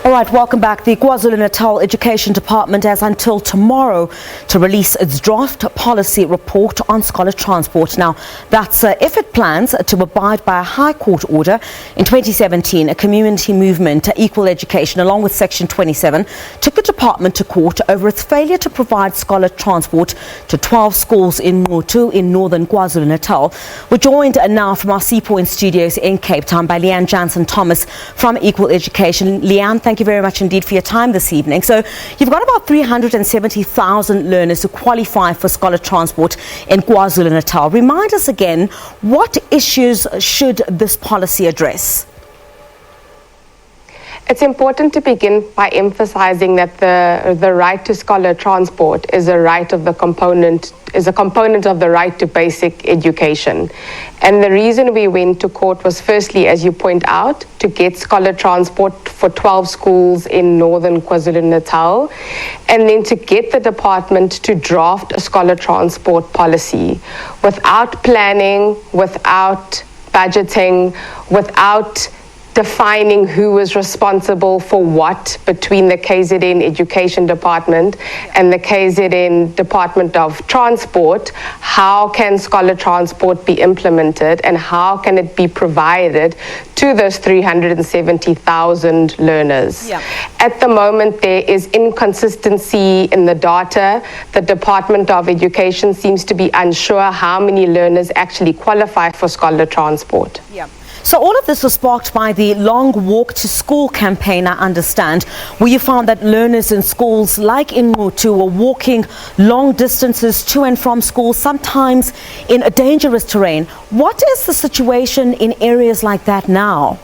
All right, welcome back. The KwaZulu-Natal Education Department has until tomorrow to release its draft policy report on scholar transport. Now, that's if it plans to abide by a High Court order. In 2017, a community movement, Equal Education, along with Section 27, took the department to court over its failure to provide scholar transport to 12 schools in Nquthu in northern KwaZulu-Natal. We're joined now from our Seapoint studios in Cape Town by LeeAnne Jansen-Thomas from Equal Education. LeeAnne, thank you very much indeed for your time this evening. So you've got about 370,000 learners who qualify for scholar transport in KwaZulu-Natal. Remind us again, what issues should this policy address? It's important to begin by emphasizing that the right to scholar transport is a component of the right to basic education. And the reason we went to court was firstly, as you point out, to get scholar transport for 12 schools in northern KwaZulu-Natal, and then to get the department to draft a scholar transport policy without planning, without budgeting, without defining who was responsible for what between the KZN Education Department and the KZN Department of Transport. How can scholar transport be implemented and how can it be provided to those 370,000 learners? Yeah. At the moment, there is inconsistency in the data. The Department of Education seems to be unsure how many learners actually qualify for scholar transport. Yeah. So all of this was sparked by the Long Walk to School campaign, I understand, where you found that learners in schools like in Nquthu were walking long distances to and from school, sometimes in a dangerous terrain. What is the situation in areas like that now?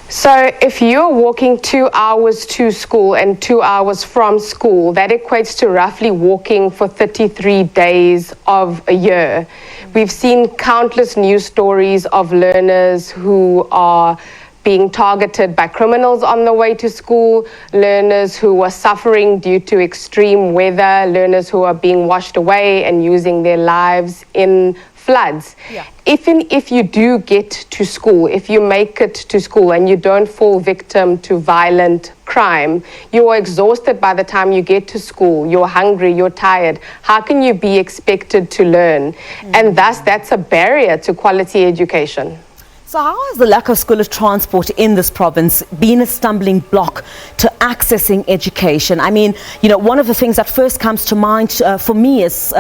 So if you're walking 2 hours to school and 2 hours from school, that equates to roughly walking for 33 days of a year. We've seen countless news stories of learners who are being targeted by criminals on the way to school, learners who are suffering due to extreme weather, learners who are being washed away and losing their lives in floods. Yeah. Even if you do get to school, if you make it to school and you don't fall victim to violent crime, you are exhausted by the time you get to school, you're hungry, you're tired. How can you be expected to learn? And thus, that's a barrier to quality education. So how has the lack of scholar transport in this province been a stumbling block to accessing education? I mean, you know, one of the things that first comes to mind for me is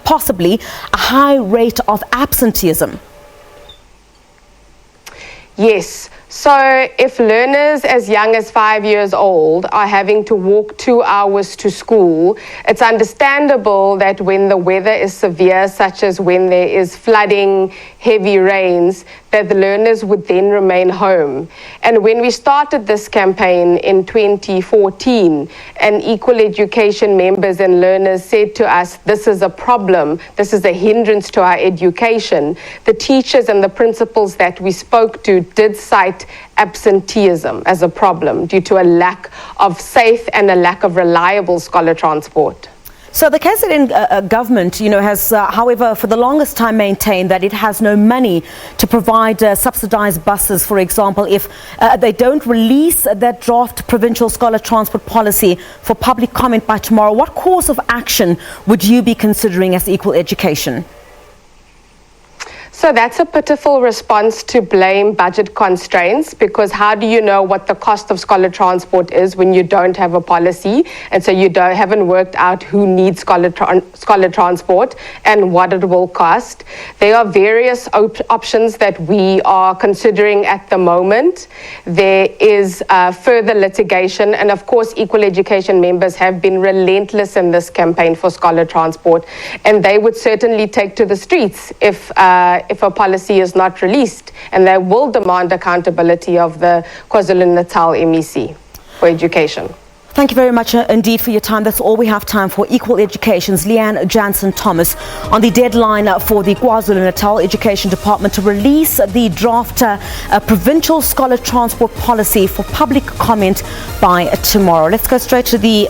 possibly a high rate of absenteeism. Yes. So if learners as young as 5 years old are having to walk 2 hours to school, it's understandable that when the weather is severe, such as when there is flooding, heavy rains, that the learners would then remain home. And when we started this campaign in 2014, and Equal Education members and learners said to us, this is a problem, this is a hindrance to our education, the teachers and the principals that we spoke to did cite absenteeism as a problem due to a lack of safe and a lack of reliable scholar transport. So the KZN government, you know, has, however, for the longest time maintained that it has no money to provide subsidized buses, for example, if they don't release that draft provincial scholar transport policy for public comment by tomorrow. What course of action would you be considering as Equal Education? So that's a pitiful response to blame budget constraints, because how do you know what the cost of scholar transport is when you don't have a policy? And so you haven't worked out who needs scholar transport and what it will cost. There are various options that we are considering at the moment. There is further litigation, and of course Equal Education members have been relentless in this campaign for scholar transport, and they would certainly take to the streets if a policy is not released, and they will demand accountability of the KwaZulu-Natal MEC for education. Thank you very much indeed for your time. That's all we have time for. Equal Education's LeeAnne Jansen-Thomas on the deadline for the KwaZulu-Natal Education Department to release the draft provincial scholar transport policy for public comment by tomorrow. Let's go straight to the